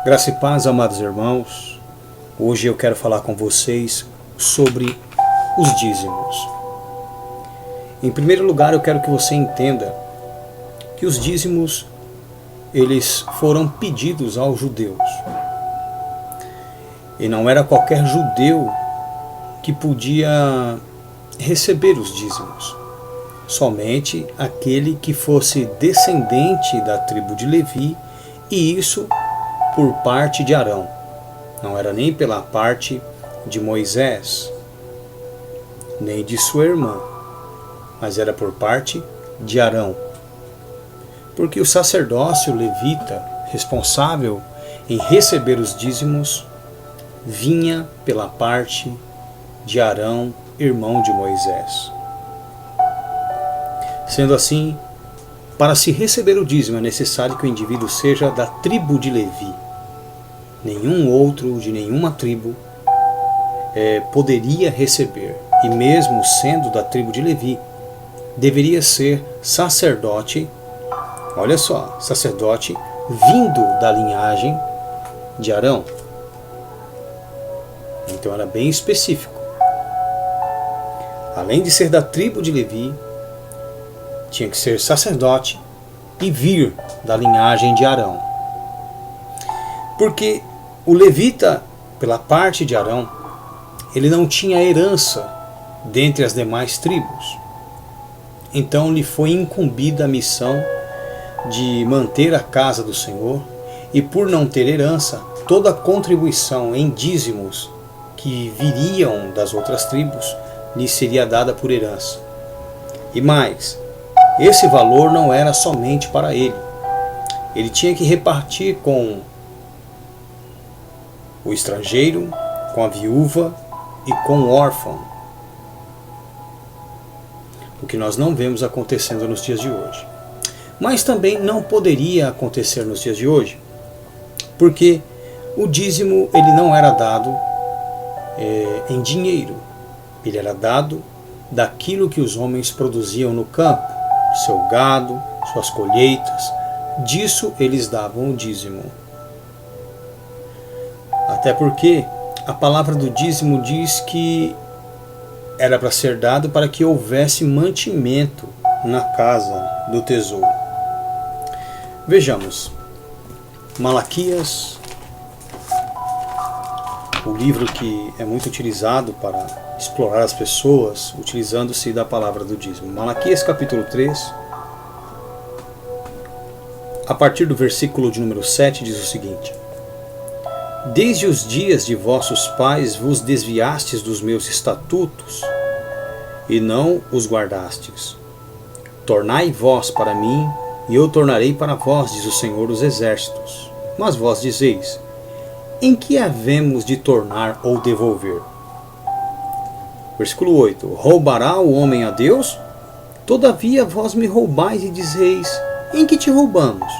Graça e paz, amados irmãos. Hoje eu quero falar com vocês sobre os dízimos. Em primeiro lugar, eu quero que você entenda que os dízimos, eles foram pedidos aos judeus. E não era qualquer judeu que podia receber os dízimos. Somente aquele que fosse descendente da tribo de Levi, e isso por parte de Arão. Não era nem pela parte de Moisés, nem de sua irmã, mas era por parte de Arão. Porque o sacerdócio levita, responsável em receber os dízimos, vinha pela parte de Arão, irmão de Moisés. Sendo assim, para se receber o dízimo é necessário que o indivíduo seja da tribo de Levi. Nenhum outro de nenhuma tribo poderia receber. E mesmo sendo da tribo de Levi, deveria ser sacerdote, olha só, sacerdote vindo da linhagem de Arão. Então era bem específico. Além de ser da tribo de Levi, tinha que ser sacerdote e vir da linhagem de Arão. Porque o levita, pela parte de Arão, ele não tinha herança dentre as demais tribos. Então lhe foi incumbida a missão de manter a casa do Senhor, e por não ter herança, toda a contribuição em dízimos que viriam das outras tribos lhe seria dada por herança. E mais, esse valor não era somente para ele. Ele tinha que repartir com o estrangeiro, com a viúva e com o órfão. O que nós não vemos acontecendo nos dias de hoje. Mas também não poderia acontecer nos dias de hoje, porque o dízimo ele não era dado em dinheiro. Ele era dado daquilo que os homens produziam no campo, seu gado, suas colheitas. Disso eles davam o dízimo. Até porque a palavra do dízimo diz que era para ser dado para que houvesse mantimento na casa do tesouro. Vejamos, Malaquias, o livro que é muito utilizado para explorar as pessoas, utilizando-se da palavra do dízimo. Malaquias capítulo 3, a partir do versículo de número 7, diz o seguinte: Desde os dias de vossos pais vos desviastes dos meus estatutos, e não os guardastes. Tornai vós para mim, e eu tornarei para vós, diz o Senhor dos Exércitos. Mas vós dizeis: em que havemos de tornar ou devolver? Versículo 8: Roubará o homem a Deus? Todavia vós me roubais e dizeis: em que te roubamos?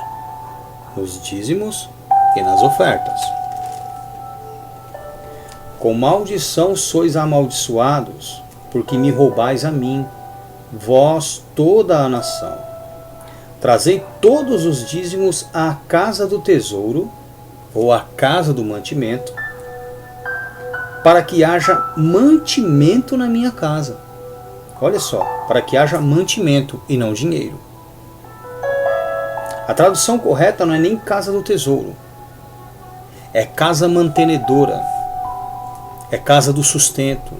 Nos dízimos e nas ofertas. Com maldição sois amaldiçoados, porque me roubais a mim, vós toda a nação. Trazei todos os dízimos à casa do tesouro, ou à casa do mantimento, para que haja mantimento na minha casa. Olha só, para que haja mantimento e não dinheiro. A tradução correta não é nem casa do tesouro, é casa mantenedora, é casa do sustento.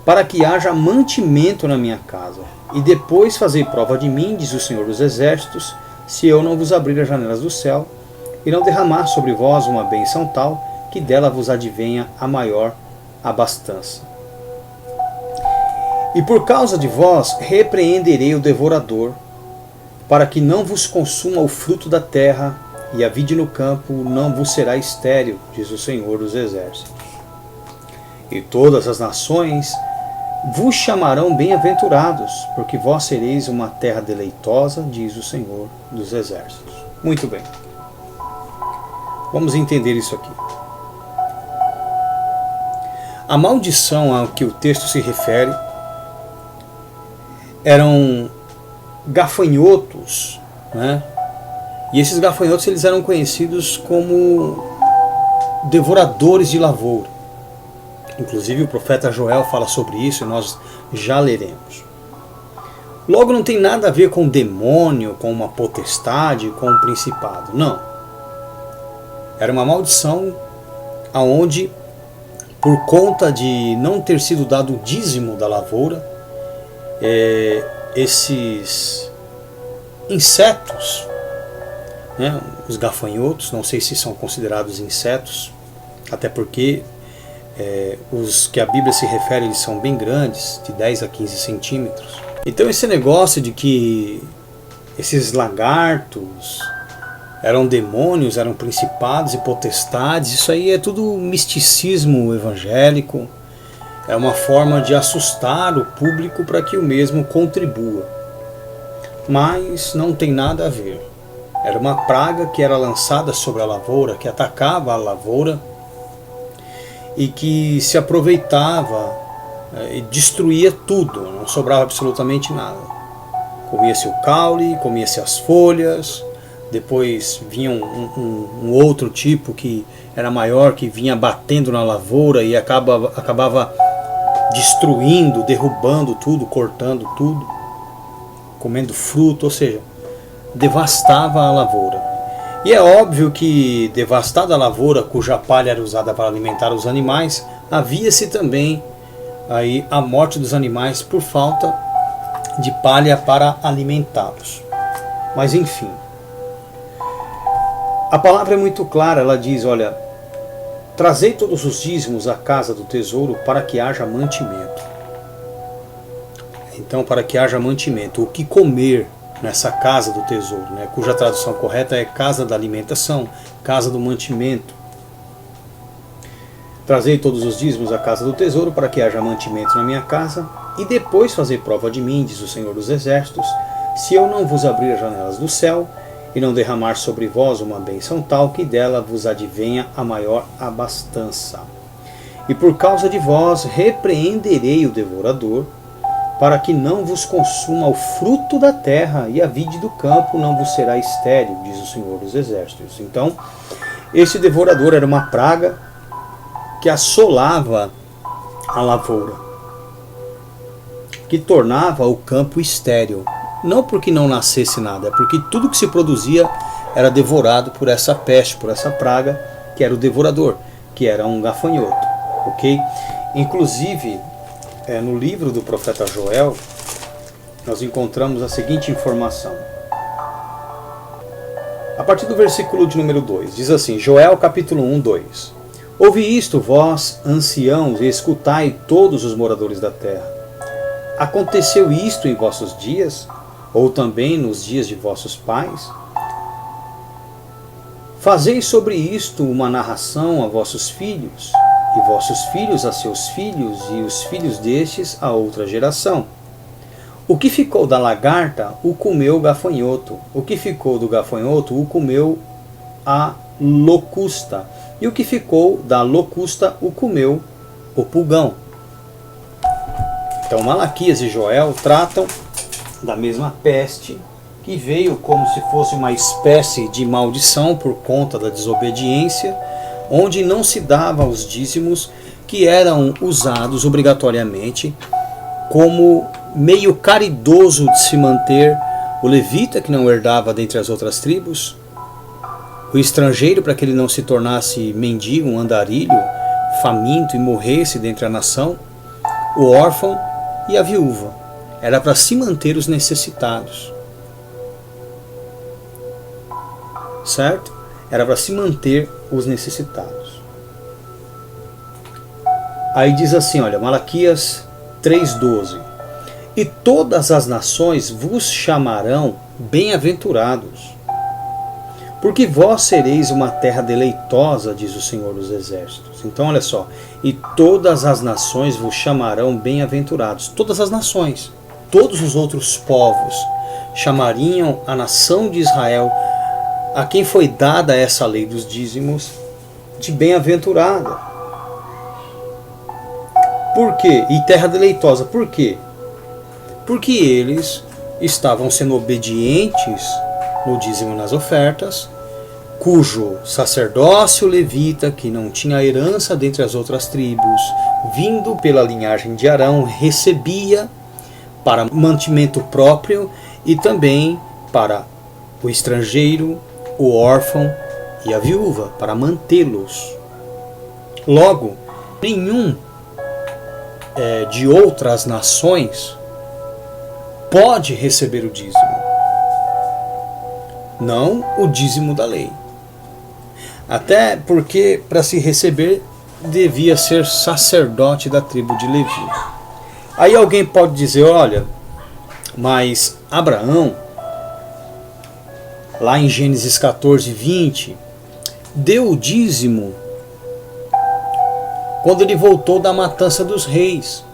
Para que haja mantimento na minha casa, e depois fazei prova de mim, diz o Senhor dos Exércitos, se eu não vos abrir as janelas do céu, e não derramar sobre vós uma bênção tal, que dela vos advenha a maior abastança. E por causa de vós repreenderei o devorador, para que não vos consuma o fruto da terra, e a vide no campo não vos será estéril, diz o Senhor dos Exércitos. E todas as nações vos chamarão bem-aventurados, porque vós sereis uma terra deleitosa, diz o Senhor dos Exércitos. Muito bem. Vamos entender isso aqui. A maldição a que o texto se refere eram gafanhotos, né, E esses gafanhotos eles eram conhecidos como devoradores de lavoura. Inclusive o profeta Joel fala sobre isso e nós já leremos. Logo não tem nada a ver com demônio, com uma potestade, com um principado. Não. Era uma maldição aonde, por conta de não ter sido dado o dízimo da lavoura, esses insetos, né, os gafanhotos, não sei se são considerados insetos, até porque os que a Bíblia se refere eles são bem grandes, de 10 a 15 centímetros. Então esse negócio de que esses lagartos eram demônios, eram principados e potestades, isso aí é tudo misticismo evangélico, é uma forma de assustar o público para que o mesmo contribua. Mas não tem nada a ver. Era uma praga que era lançada sobre a lavoura, que atacava a lavoura e que se aproveitava e destruía tudo, não sobrava absolutamente nada. Comia-se o caule, comia-se as folhas, depois vinha um outro tipo que era maior, que vinha batendo na lavoura e acabava destruindo, derrubando tudo, cortando tudo, comendo fruto, ou seja, devastava a lavoura. E é óbvio que, devastada a lavoura, cuja palha era usada para alimentar os animais, havia-se também aí a morte dos animais por falta de palha para alimentá-los. Mas enfim, a palavra é muito clara, ela diz, olha, trazei todos os dízimos à casa do tesouro para que haja mantimento. Então, para que haja mantimento, o que comer nessa casa do tesouro, né, cuja tradução correta é casa da alimentação, casa do mantimento. Trazei todos os dízimos à casa do tesouro para que haja mantimento na minha casa, e depois fazer prova de mim, diz o Senhor dos Exércitos, se eu não vos abrir as janelas do céu e não derramar sobre vós uma bênção tal que dela vos advenha a maior abastança. E por causa de vós repreenderei o devorador, para que não vos consuma o fruto da terra, e a vide do campo não vos será estéril, diz o Senhor dos Exércitos. Então, esse devorador era uma praga que assolava a lavoura, que tornava o campo estéril. Não porque não nascesse nada, é porque tudo que se produzia era devorado por essa peste, por essa praga, que era o devorador, que era um gafanhoto. Ok? Inclusive, no livro do profeta Joel, nós encontramos a seguinte informação. A partir do versículo de número 2, diz assim, Joel capítulo 1, 2. Ouvi isto, vós, anciãos, e escutai todos os moradores da terra. Aconteceu isto em vossos dias, ou também nos dias de vossos pais? Fazei sobre isto uma narração a vossos filhos, e vossos filhos a seus filhos, e os filhos destes a outra geração. O que ficou da lagarta, o comeu o gafanhoto. O que ficou do gafanhoto, o comeu a locusta. E o que ficou da locusta, o comeu o pulgão. Então Malaquias e Joel tratam da mesma peste, que veio como se fosse uma espécie de maldição por conta da desobediência, onde não se dava os dízimos que eram usados obrigatoriamente como meio caridoso de se manter o levita, que não herdava dentre as outras tribos, o estrangeiro, para que ele não se tornasse mendigo, um andarilho, faminto e morresse dentre a nação, o órfão e a viúva. Era para se manter os necessitados. Certo? Era para se manter os necessitados. Aí diz assim, olha, Malaquias 3,12. E todas as nações vos chamarão bem-aventurados, porque vós sereis uma terra deleitosa, diz o Senhor dos Exércitos. Então olha só, e todas as nações vos chamarão bem-aventurados. Todas as nações, todos os outros povos chamariam a nação de Israel, a quem foi dada essa lei dos dízimos, de bem-aventurada. Por quê? E terra deleitosa. Por quê? Porque eles estavam sendo obedientes no dízimo nas ofertas, cujo sacerdócio levita, que não tinha herança dentre as outras tribos, vindo pela linhagem de Arão, recebia para mantimento próprio e também para o estrangeiro, o órfão e a viúva, para mantê-los. Logo, nenhum de outras nações pode receber o dízimo. Não o dízimo da lei. Até porque, para se receber, devia ser sacerdote da tribo de Levi. Aí alguém pode dizer, olha, mas Abraão, lá em Gênesis 14, 20, deu o dízimo quando ele voltou da matança dos reis.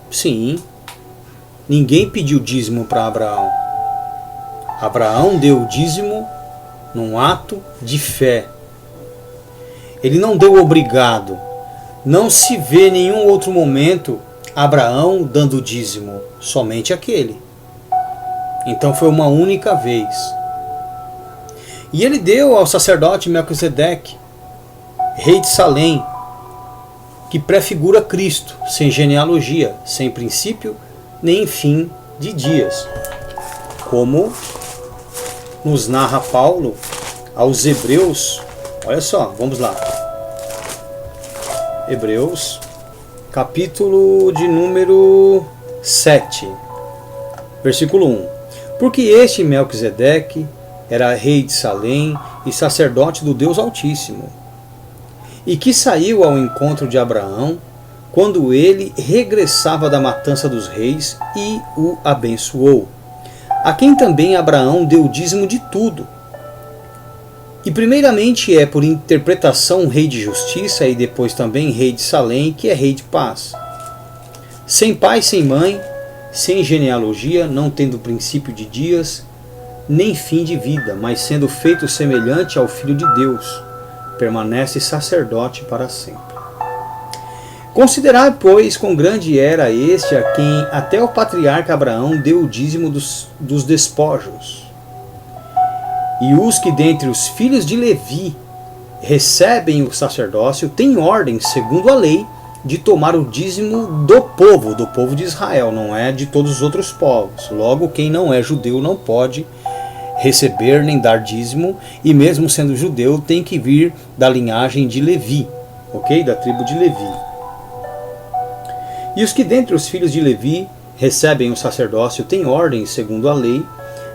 Sim, ninguém pediu dízimo para Abraão. Abraão deu o dízimo num ato de fé. Ele não deu obrigado. Não se vê em nenhum outro momento Abraão dando o dízimo, somente aquele. Então foi uma única vez. E ele deu ao sacerdote Melquisedeque, rei de Salém, que prefigura Cristo, sem genealogia, sem princípio, nem fim de dias. Como nos narra Paulo aos Hebreus. Olha só, vamos lá. Hebreus, capítulo de número 7, versículo 1. Porque este Melquisedeque era rei de Salém e sacerdote do Deus Altíssimo, e que saiu ao encontro de Abraão quando ele regressava da matança dos reis e o abençoou, a quem também Abraão deu o dízimo de tudo. E primeiramente é por interpretação rei de justiça e depois também rei de Salém, que é rei de paz. Sem pai, sem mãe, sem genealogia, não tendo princípio de dias, nem fim de vida, mas sendo feito semelhante ao Filho de Deus, permanece sacerdote para sempre. Considerai, pois, quão grande era este a quem até o patriarca Abraão deu o dízimo dos despojos. E os que dentre os filhos de Levi recebem o sacerdócio têm ordem, segundo a lei, de tomar o dízimo do povo de Israel, não é de todos os outros povos. Logo, quem não é judeu não pode receber nem dar dízimo, e mesmo sendo judeu tem que vir da linhagem de Levi, ok? Da tribo de Levi. E os que dentre os filhos de Levi recebem o sacerdócio têm ordem, segundo a lei,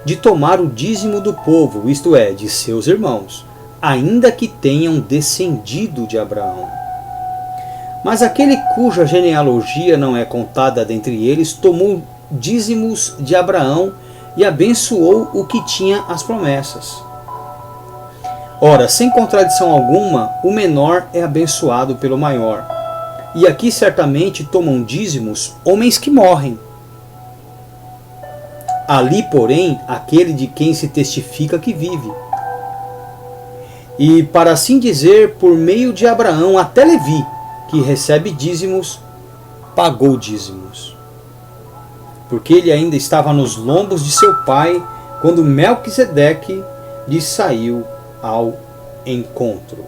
de tomar o dízimo do povo, isto é, de seus irmãos, ainda que tenham descendido de Abraão. Mas aquele cuja genealogia não é contada dentre eles, tomou dízimos de Abraão e abençoou o que tinha as promessas. Ora, sem contradição alguma, o menor é abençoado pelo maior. E aqui certamente tomam dízimos homens que morrem. Ali, porém, aquele de quem se testifica que vive. E, para assim dizer, por meio de Abraão, até Levi, que recebe dízimos, pagou dízimos. Porque ele ainda estava nos lombos de seu pai, quando Melquisedeque lhe saiu ao encontro.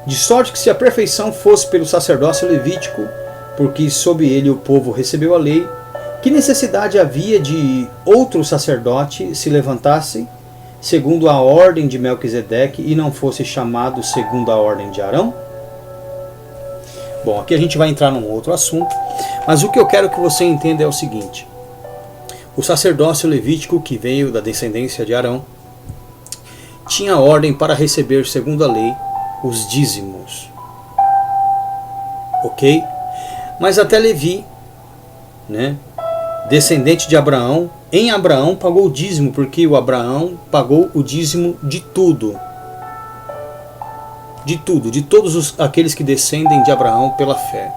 De sorte que se a perfeição fosse pelo sacerdócio levítico, porque sob ele o povo recebeu a lei, que necessidade havia de outro sacerdote se levantasse segundo a ordem de Melquisedeque e não fosse chamado segundo a ordem de Arão? Bom, aqui a gente vai entrar num outro assunto, mas o que eu quero que você entenda é o seguinte: o sacerdócio levítico, que veio da descendência de Arão, tinha ordem para receber, segundo a lei, os dízimos. Ok? Mas até Levi, né, descendente de Abraão, em Abraão pagou o dízimo, porque o Abraão pagou o dízimo de tudo. De tudo, de todos aqueles que descendem de Abraão pela fé.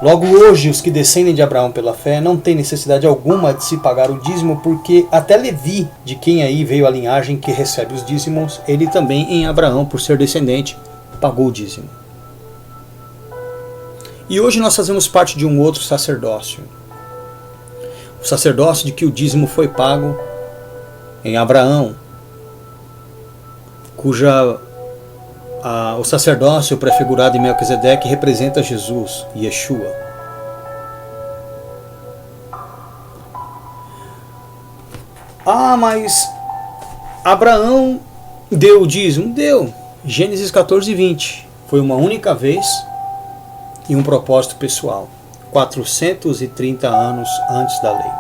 Logo, hoje, os que descendem de Abraão pela fé não têm necessidade alguma de se pagar o dízimo, porque até Levi, de quem aí veio a linhagem que recebe os dízimos, ele também em Abraão, por ser descendente, pagou o dízimo. E hoje nós fazemos parte de um outro sacerdócio. o sacerdócio de que o dízimo foi pago em Abraão, o sacerdócio prefigurado em Melquisedeque representa Jesus, Yeshua. Mas Abraão deu o dízimo? Deu. Gênesis 14:20. Foi uma única vez e um propósito pessoal. 430 anos antes da lei.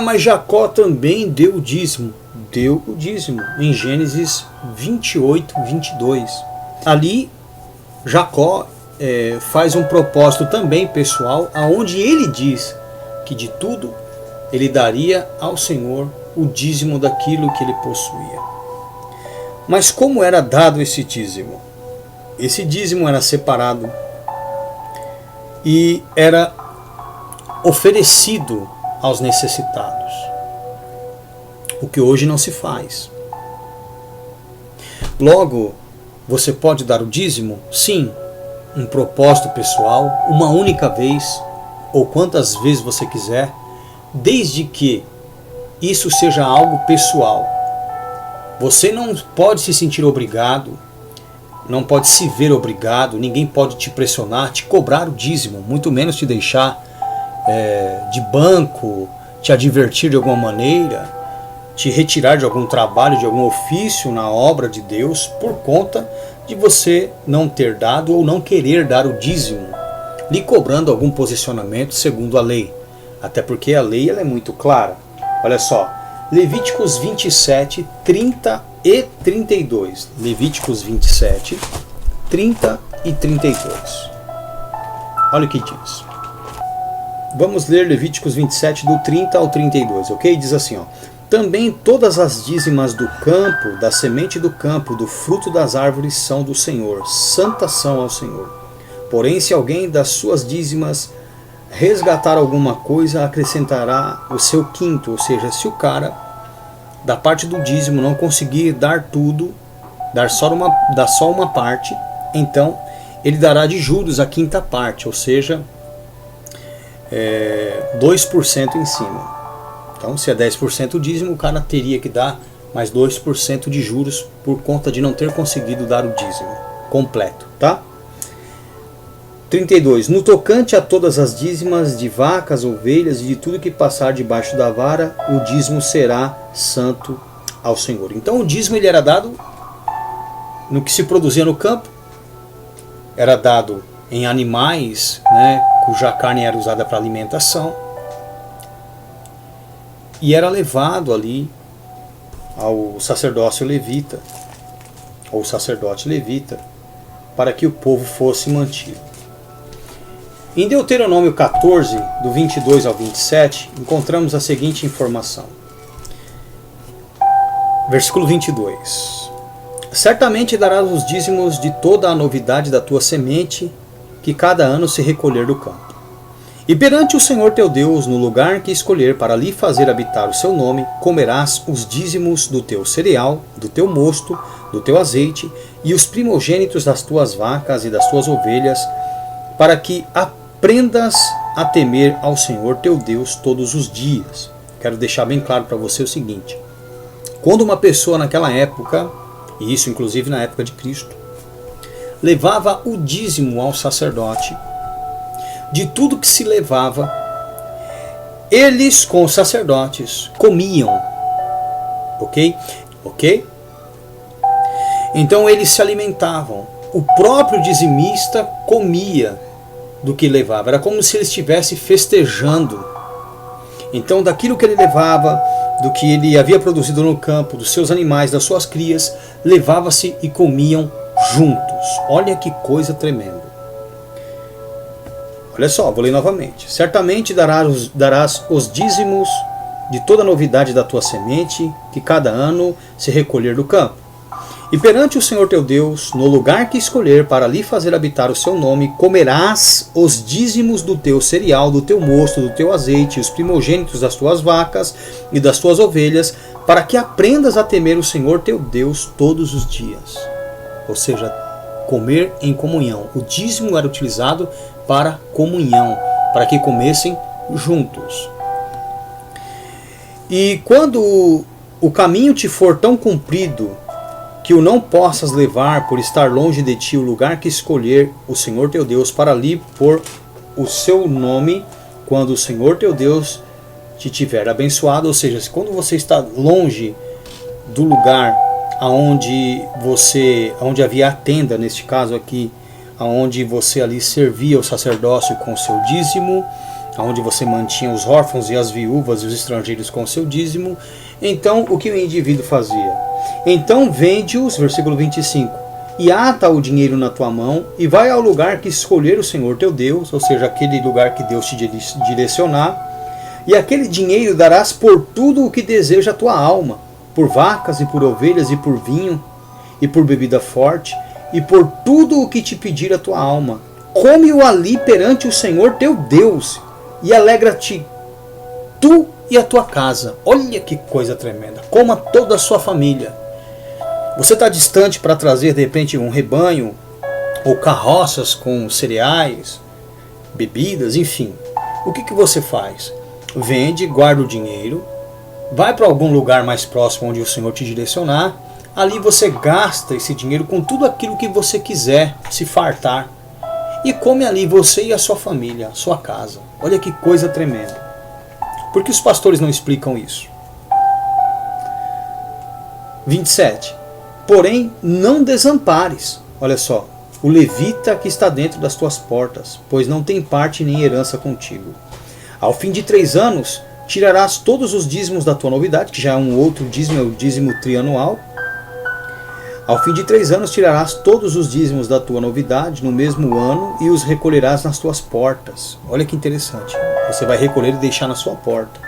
Mas Jacó também deu o dízimo. Deu o dízimo em Gênesis 28:22. Ali Jacó faz um propósito também pessoal, aonde ele diz que de tudo ele daria ao Senhor o dízimo daquilo que ele possuía. Mas como era dado esse dízimo? Esse dízimo era separado e era oferecido aos necessitados, o que hoje não se faz. Logo, você pode dar o dízimo? Sim, um propósito pessoal, uma única vez, ou quantas vezes você quiser, desde que isso seja algo pessoal. Você não pode se sentir obrigado, não pode se ver obrigado, ninguém pode te pressionar, te cobrar o dízimo, muito menos te deixar de banco, te advertir de alguma maneira, te retirar de algum trabalho, de algum ofício na obra de Deus, por conta de você não ter dado ou não querer dar o dízimo, lhe cobrando algum posicionamento segundo a lei. Até porque a lei ela é muito clara. Olha só, Levíticos 27, 30 e 32. Levíticos 27, 30 e 32. Olha o que diz. Vamos ler Levíticos 27, do 30 ao 32, ok? Diz assim, ó. Também todas as dízimas do campo, da semente do campo, do fruto das árvores são do Senhor, santas são ao Senhor. Porém, se alguém das suas dízimas resgatar alguma coisa, acrescentará o seu quinto. Ou seja, se o cara, da parte do dízimo, não conseguir dar tudo, dar só uma parte, então ele dará de juros a quinta parte, ou seja, 2% em cima. Então, se é 10% o dízimo, o cara teria que dar mais 2% de juros por conta de não ter conseguido dar o dízimo completo, tá? 32. No tocante a todas as dízimas de vacas, ovelhas e de tudo que passar debaixo da vara, o dízimo será santo ao Senhor. Então o dízimo ele era dado no que se produzia no campo, era dado em animais, né, cuja carne era usada para alimentação, e era levado ali ao sacerdócio levita, ou sacerdote levita, para que o povo fosse mantido. Em Deuteronômio 14, do 22 ao 27, encontramos a seguinte informação. Versículo 22. Certamente darás os dízimos de toda a novidade da tua semente, que cada ano se recolher do campo. E perante o Senhor teu Deus, no lugar que escolher para ali fazer habitar o seu nome, comerás os dízimos do teu cereal, do teu mosto, do teu azeite, e os primogênitos das tuas vacas e das tuas ovelhas, para que aprendas a temer ao Senhor teu Deus todos os dias. Quero deixar bem claro para você o seguinte. Quando uma pessoa naquela época, e isso inclusive na época de Cristo, levava o dízimo ao sacerdote, de tudo que se levava, eles com os sacerdotes comiam. Ok? Então eles se alimentavam. O próprio dizimista comia do que levava. Era como se ele estivesse festejando. Então daquilo que ele levava, do que ele havia produzido no campo, dos seus animais, das suas crias, levava-se e comiam juntos. Olha que coisa tremenda. Olha só, vou ler novamente. Certamente darás os dízimos de toda a novidade da tua semente, que cada ano se recolher do campo. E perante o Senhor teu Deus, no lugar que escolher para ali fazer habitar o seu nome, comerás os dízimos do teu cereal, do teu mosto, do teu azeite, os primogênitos das tuas vacas e das tuas ovelhas, para que aprendas a temer o Senhor teu Deus todos os dias. Ou seja, comer em comunhão. O dízimo era utilizado para comunhão, para que comessem juntos. E quando o caminho te for tão comprido que o não possas levar por estar longe de ti o lugar que escolher o Senhor teu Deus para ali pôr o seu nome, quando o Senhor teu Deus te tiver abençoado, ou seja, quando você está longe do lugar onde havia a tenda, neste caso aqui, onde você ali servia o sacerdócio com o seu dízimo, onde você mantinha os órfãos e as viúvas e os estrangeiros com o seu dízimo, então o que o indivíduo fazia? Então vende-os, versículo 25, e ata o dinheiro na tua mão, e vai ao lugar que escolher o Senhor teu Deus, ou seja, aquele lugar que Deus te direcionar, e aquele dinheiro darás por tudo o que deseja a tua alma, por vacas e por ovelhas e por vinho, e por bebida forte, e por tudo o que te pedir a tua alma. Come-o ali perante o Senhor teu Deus, e alegra-te tu e a tua casa. Olha que coisa tremenda. Coma toda a sua família. Você está distante para trazer de repente um rebanho, ou carroças com cereais, bebidas, enfim. O que você faz? Vende, guarda o dinheiro, vai para algum lugar mais próximo onde o Senhor te direcionar. Ali você gasta esse dinheiro com tudo aquilo que você quiser, se fartar. E come ali você e a sua família, a sua casa. Olha que coisa tremenda. Por que os pastores não explicam isso? 27. Porém, não desampares, olha só, o levita que está dentro das tuas portas, pois não tem parte nem herança contigo. Ao fim de 3 anos, tirarás todos os dízimos da tua novidade, que já é um outro dízimo, é o dízimo trianual. Ao fim de 3 anos tirarás todos os dízimos da tua novidade no mesmo ano e os recolherás nas tuas portas. Olha que interessante. Você vai recolher e deixar na sua porta.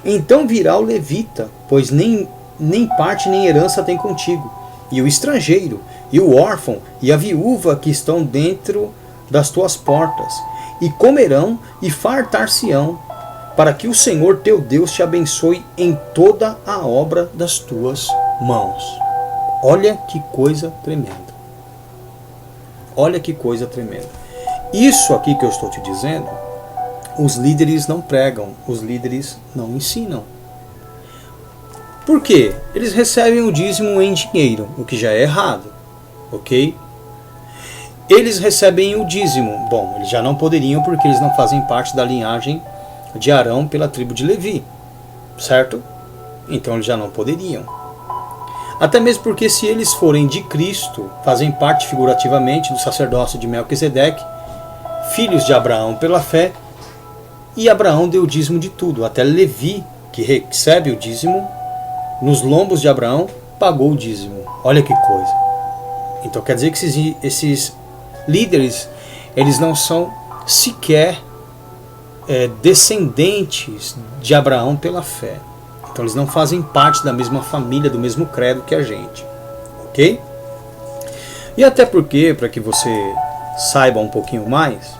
Então virá o levita, pois nem parte nem herança tem contigo, e o estrangeiro, e o órfão, e a viúva que estão dentro das tuas portas, e comerão e fartar-se-ão, para que o Senhor teu Deus te abençoe em toda a obra das tuas mãos. Olha que coisa tremenda. Olha que coisa tremenda. Isso aqui que eu estou te dizendo, os líderes não pregam, os líderes não ensinam. Por quê? Eles recebem o dízimo em dinheiro, o que já é errado, ok? Eles recebem o dízimo. Bom, eles já não poderiam porque eles não fazem parte da linhagem de Arão pela tribo de Levi, certo? Então eles já não poderiam. Até mesmo porque se eles forem de Cristo, fazem parte figurativamente do sacerdócio de Melquisedeque, filhos de Abraão pela fé, e Abraão deu o dízimo de tudo. Até Levi, que recebe o dízimo, nos lombos de Abraão, pagou o dízimo. Olha que coisa. Então quer dizer que esses líderes, eles não são sequer descendentes de Abraão pela fé. Então eles não fazem parte da mesma família, do mesmo credo que a gente. Ok? E até porque, para que você saiba um pouquinho mais,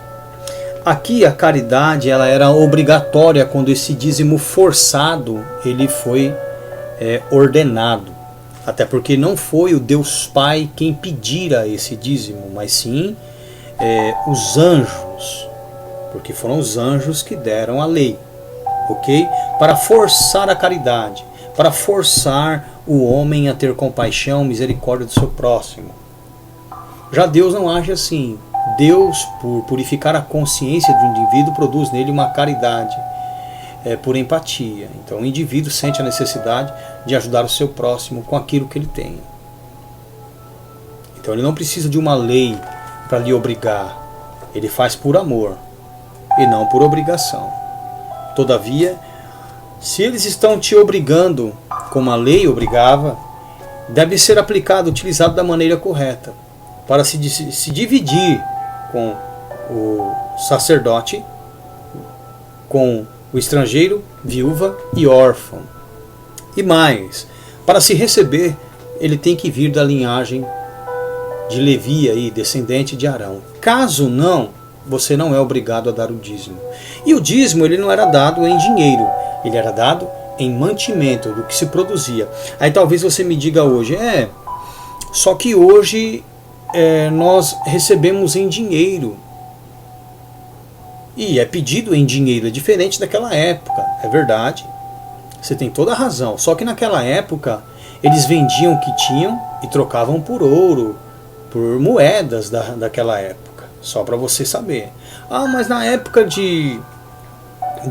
aqui a caridade ela era obrigatória quando esse dízimo forçado ele foi ordenado. Até porque não foi o Deus Pai quem pedira esse dízimo, mas sim os anjos. Porque foram os anjos que deram a lei. Ok? Para forçar a caridade, para forçar o homem a ter compaixão, misericórdia do seu próximo. Já Deus não age assim. Deus, por purificar a consciência do indivíduo, produz nele uma caridade por empatia. Então o indivíduo sente a necessidade de ajudar o seu próximo com aquilo que ele tem. Então ele não precisa de uma lei para lhe obrigar. Ele faz por amor e não por obrigação. Todavia, se eles estão te obrigando, como a lei obrigava, deve ser aplicado, utilizado da maneira correta, para se dividir com o sacerdote, com o estrangeiro, viúva e órfão. E mais, para se receber, ele tem que vir da linhagem de Levi, aí, descendente de Arão. Caso não, você não é obrigado a dar o dízimo. E o dízimo ele não era dado em dinheiro, ele era dado em mantimento do que se produzia. Aí talvez você me diga hoje, só que hoje nós recebemos em dinheiro. E é pedido em dinheiro, é diferente daquela época, é verdade. Você tem toda a razão. Só que naquela época eles vendiam o que tinham e trocavam por ouro, por moedas daquela época. Só para você saber. Ah, mas na época de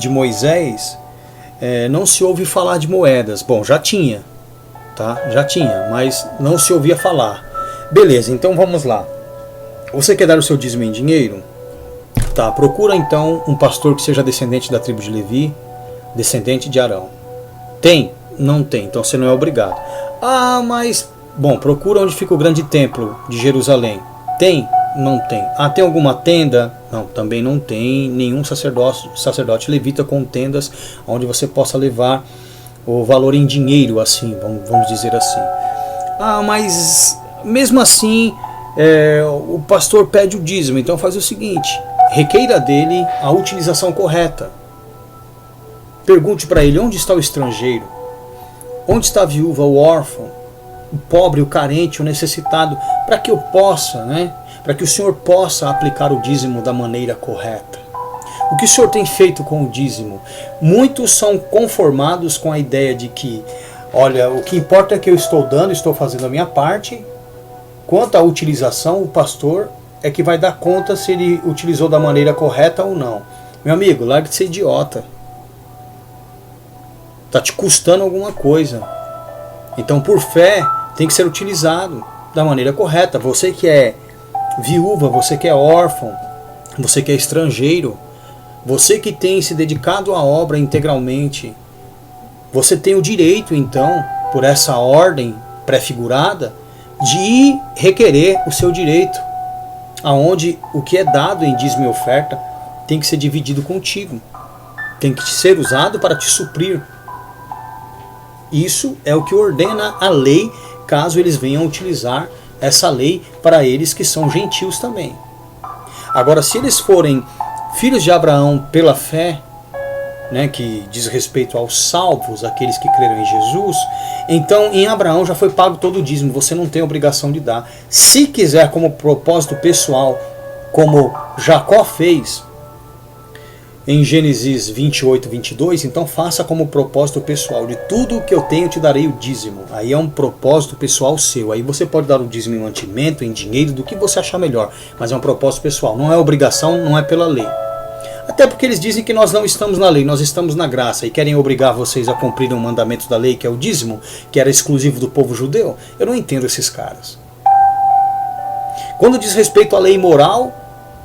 Moisés não se ouve falar de moedas. Bom, já tinha, tá? Já tinha, mas não se ouvia falar. Beleza, então vamos lá. Você quer dar o seu dízimo em dinheiro? Tá, procura então um pastor que seja descendente da tribo de Levi, descendente de Arão. Tem? Não tem, então você não é obrigado. Ah, mas... Bom, procura onde fica o grande templo de Jerusalém. Tem? Não tem. Ah, tem alguma tenda? Não, também não tem nenhum sacerdote levita com tendas onde você possa levar o valor em dinheiro, assim, vamos dizer assim. Ah, mas mesmo assim, o pastor pede o dízimo, então faz o seguinte, requeira dele a utilização correta. Pergunte para ele onde está o estrangeiro, onde está a viúva, o órfão, o pobre, o carente, o necessitado, para que eu possa, para que o Senhor possa aplicar o dízimo da maneira correta. O que o Senhor tem feito com o dízimo? Muitos são conformados com a ideia de que, olha, o que importa é que eu estou dando, estou fazendo a minha parte. Quanto à utilização, o pastor é que vai dar conta se ele utilizou da maneira correta ou não. Meu amigo, largue de ser idiota. Está te custando alguma coisa. Então, por fé, tem que ser utilizado da maneira correta. Você que é viúva, você que é órfão, você que é estrangeiro, você que tem se dedicado à obra integralmente, você tem o direito, então, por essa ordem pré-figurada, de requerer o seu direito, aonde o que é dado em dízimo e oferta tem que ser dividido contigo, tem que ser usado para te suprir. Isso é o que ordena a lei, caso eles venham utilizar essa lei para eles que são gentios também. Agora, se eles forem filhos de Abraão pela fé, que diz respeito aos salvos, aqueles que creram em Jesus, então em Abraão já foi pago todo o dízimo, você não tem obrigação de dar. Se quiser como propósito pessoal, como Jacó fez em Gênesis 28, 22, então faça como propósito pessoal, de tudo que eu tenho te darei o dízimo. Aí é um propósito pessoal seu, aí você pode dar o dízimo em mantimento, em dinheiro, do que você achar melhor, mas é um propósito pessoal, não é obrigação, não é pela lei. Até porque eles dizem que nós não estamos na lei, nós estamos na graça, e querem obrigar vocês a cumprir um mandamento da lei, que é o dízimo, que era exclusivo do povo judeu. Eu não entendo esses caras. Quando diz respeito à lei moral,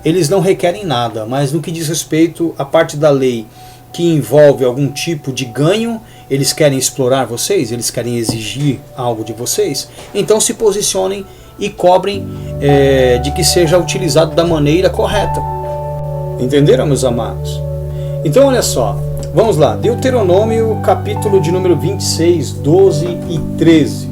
eles não requerem nada, mas no que diz respeito à parte da lei que envolve algum tipo de ganho, eles querem explorar vocês, eles querem exigir algo de vocês, então se posicionem e cobrem de que seja utilizado da maneira correta. Entenderam, meus amados? Então olha só, vamos lá, Deuteronômio capítulo de número 26, 12 e 13.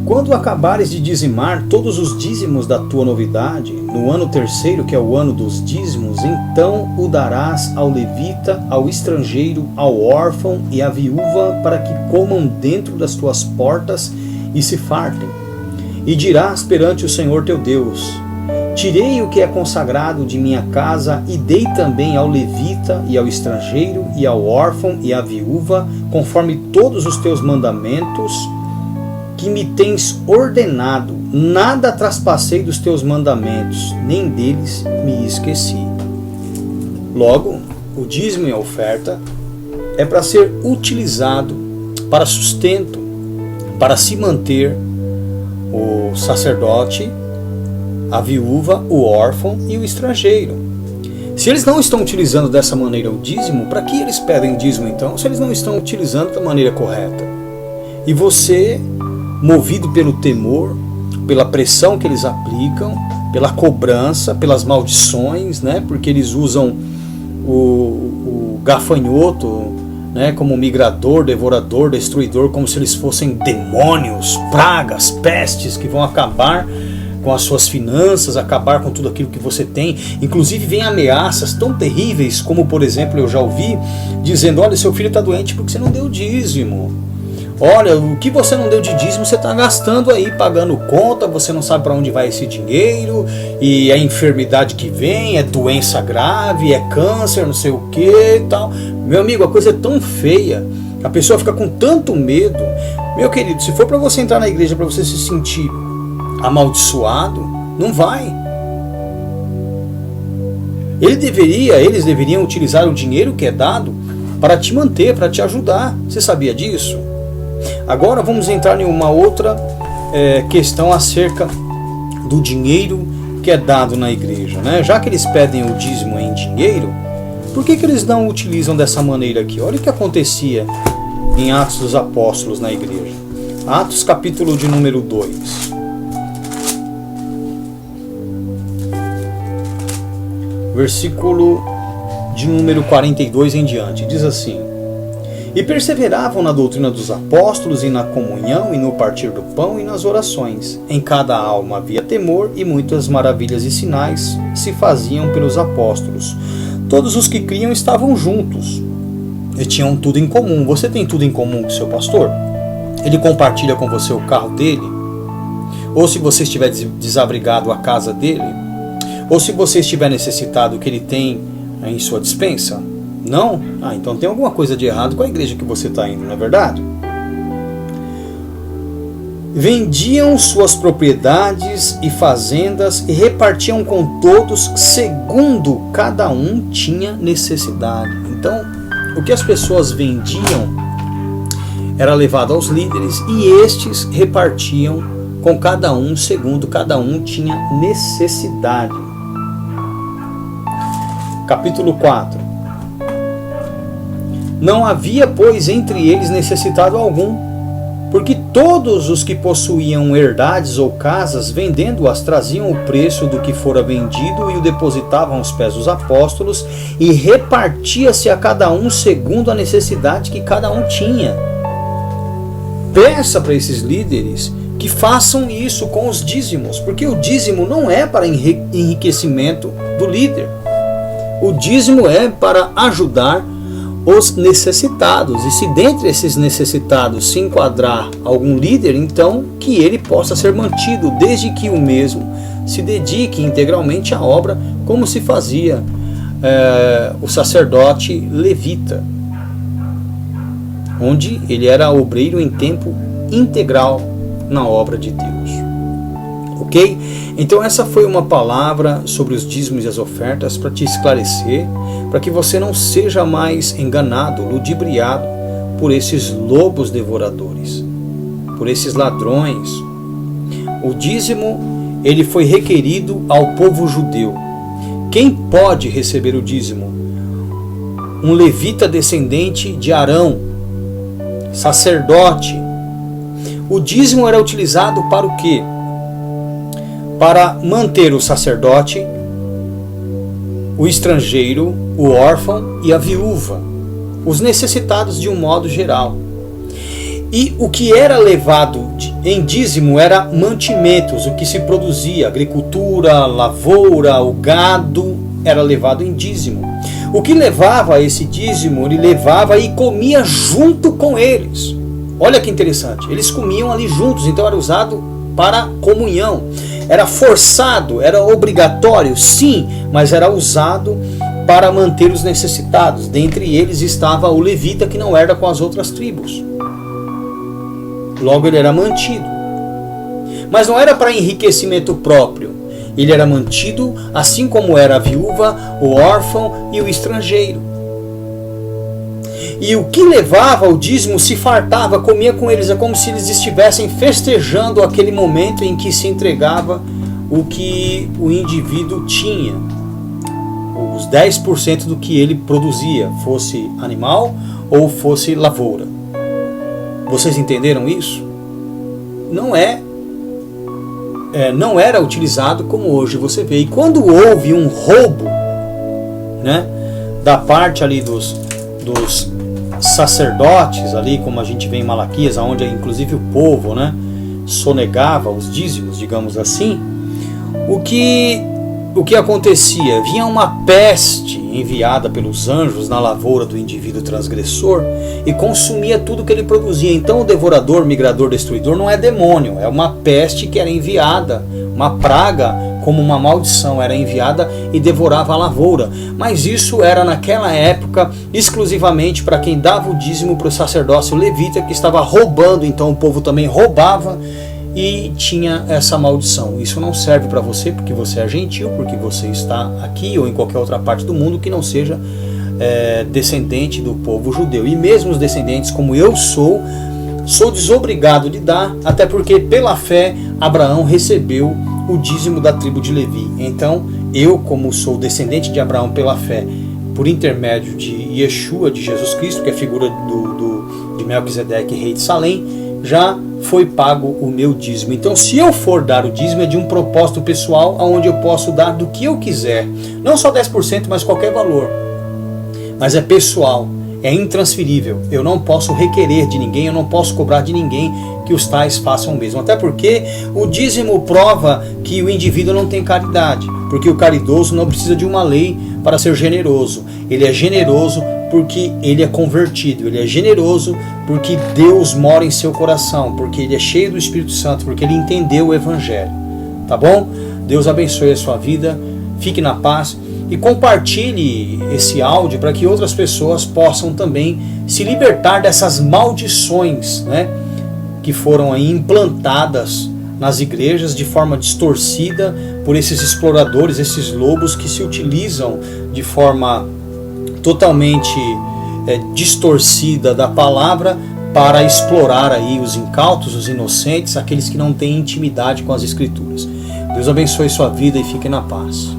Quando acabares de dizimar todos os dízimos da tua novidade, no ano terceiro, que é o ano dos dízimos, então o darás ao levita, ao estrangeiro, ao órfão e à viúva, para que comam dentro das tuas portas e se fartem. E dirás perante o Senhor teu Deus: tirei o que é consagrado de minha casa e dei também ao levita e ao estrangeiro e ao órfão e à viúva, conforme todos os teus mandamentos que me tens ordenado. Nada traspassei dos teus mandamentos, nem deles me esqueci. Logo, o dízimo e a oferta é para ser utilizado para sustento, para se manter o sacerdote, a viúva, o órfão e o estrangeiro. Se eles não estão utilizando dessa maneira o dízimo, para que eles pedem dízimo então, se eles não estão utilizando da maneira correta? E você, movido pelo temor, pela pressão que eles aplicam, pela cobrança, pelas maldições, porque eles usam o gafanhoto como migrador, devorador, destruidor, como se eles fossem demônios, pragas, pestes que vão acabar com as suas finanças, acabar com tudo aquilo que você tem. Inclusive vem ameaças tão terríveis, como por exemplo eu já ouvi, dizendo: olha, seu filho está doente porque você não deu dízimo. olha, o que você não deu de dízimo, você está gastando aí, pagando conta, você não sabe para onde vai esse dinheiro, e é enfermidade que vem, é doença grave, é câncer, não sei o que e tal. Meu amigo, a coisa é tão feia, a pessoa fica com tanto medo. Meu querido, se for para você entrar na igreja para você se sentir amaldiçoado, não vai. Eles deveriam utilizar o dinheiro que é dado para te manter, para te ajudar. Você sabia disso? Agora vamos entrar em uma outra questão acerca do dinheiro que é dado na igreja, né? Já que eles pedem o dízimo em dinheiro, por que eles não utilizam dessa maneira aqui? Olha o que acontecia em Atos dos Apóstolos na igreja. Atos capítulo de número 2. Versículo de número 42 em diante. Diz assim: E perseveravam na doutrina dos apóstolos, e na comunhão, e no partir do pão, e nas orações. Em cada alma havia temor, e muitas maravilhas e sinais se faziam pelos apóstolos. Todos os que criam estavam juntos, e tinham tudo em comum. Você tem tudo em comum com o seu pastor? Ele compartilha com você o carro dele? Ou se você estiver desabrigado, a casa dele? Ou se você estiver necessitado, o que ele tem em sua despensa? Não? Então tem alguma coisa de errado com a igreja que você está indo, não é verdade? Vendiam suas propriedades e fazendas e repartiam com todos segundo cada um tinha necessidade. Então, o que as pessoas vendiam era levado aos líderes e estes repartiam com cada um segundo cada um tinha necessidade. Capítulo 4. Não havia, pois, entre eles necessitado algum, porque todos os que possuíam herdades ou casas, vendendo-as, traziam o preço do que fora vendido e o depositavam aos pés dos apóstolos, e repartia-se a cada um segundo a necessidade que cada um tinha. Peça para esses líderes que façam isso com os dízimos, porque o dízimo não é para enriquecimento do líder. O dízimo é para ajudar os necessitados. E se dentre esses necessitados se enquadrar algum líder, então que ele possa ser mantido, desde que o mesmo se dedique integralmente à obra, como se fazia o sacerdote levita, onde ele era obreiro em tempo integral na obra de Deus. Ok? Então essa foi uma palavra sobre os dízimos e as ofertas para te esclarecer, para que você não seja mais enganado, ludibriado por esses lobos devoradores, por esses ladrões. O dízimo, ele foi requerido ao povo judeu. Quem pode receber o dízimo? Um levita descendente de Arão, sacerdote. O dízimo era utilizado para o quê? Para manter o sacerdote, o estrangeiro, o órfão e a viúva, os necessitados de um modo geral. E o que era levado em dízimo era mantimentos, o que se produzia, agricultura, lavoura, o gado era levado em dízimo. O que levava esse dízimo, ele levava e comia junto com eles. Olha que interessante, eles comiam ali juntos, então era usado para comunhão. Era forçado, era obrigatório, sim, mas era usado para manter os necessitados. Dentre eles estava o levita, que não era com as outras tribos. Logo ele era mantido. Mas não era para enriquecimento próprio. Ele era mantido assim como era a viúva, o órfão e o estrangeiro. E o que levava o dízimo se fartava, comia com eles. É como se eles estivessem festejando aquele momento em que se entregava o que o indivíduo tinha. Os 10% do que ele produzia, fosse animal ou fosse lavoura. Vocês entenderam isso? Não era utilizado como hoje você vê. E quando houve um roubo, né, da parte ali dos sacerdotes ali, como a gente vê em Malaquias, onde inclusive o povo, né, sonegava os dízimos, digamos assim, o que acontecia? Vinha uma peste enviada pelos anjos na lavoura do indivíduo transgressor e consumia tudo que ele produzia. Então o devorador, migrador, destruidor não é demônio, é uma peste que era enviada, uma praga como uma maldição, era enviada e devorava a lavoura. Mas isso era naquela época exclusivamente para quem dava o dízimo para o sacerdócio levita, que estava roubando, então o povo também roubava e tinha essa maldição. Isso não serve para você porque você é gentil, porque você está aqui ou em qualquer outra parte do mundo que não seja descendente do povo judeu. E mesmo os descendentes, como eu sou desobrigado de dar, até porque pela fé Abraão recebeu o dízimo da tribo de Levi. Então eu, como sou descendente de Abraão pela fé, por intermédio de Yeshua, de Jesus Cristo, que é a figura de Melquisedeque, rei de Salém, já foi pago o meu dízimo. Então, se eu for dar o dízimo, é de um propósito pessoal, onde eu posso dar do que eu quiser. Não só 10%, mas qualquer valor. Mas é pessoal, é intransferível. Eu não posso requerer de ninguém, eu não posso cobrar de ninguém que os tais façam o mesmo. Até porque o dízimo prova que o indivíduo não tem caridade. Porque o caridoso não precisa de uma lei para ser generoso. Ele é generoso porque ele é convertido, ele é generoso porque Deus mora em seu coração, porque ele é cheio do Espírito Santo, porque ele entendeu o Evangelho. Tá bom? Deus abençoe a sua vida, fique na paz e compartilhe esse áudio para que outras pessoas possam também se libertar dessas maldições, né, que foram aí implantadas nas igrejas de forma distorcida por esses exploradores, esses lobos que se utilizam de forma totalmente distorcida da palavra para explorar aí os incautos, os inocentes, aqueles que não têm intimidade com as Escrituras. Deus abençoe sua vida e fique na paz.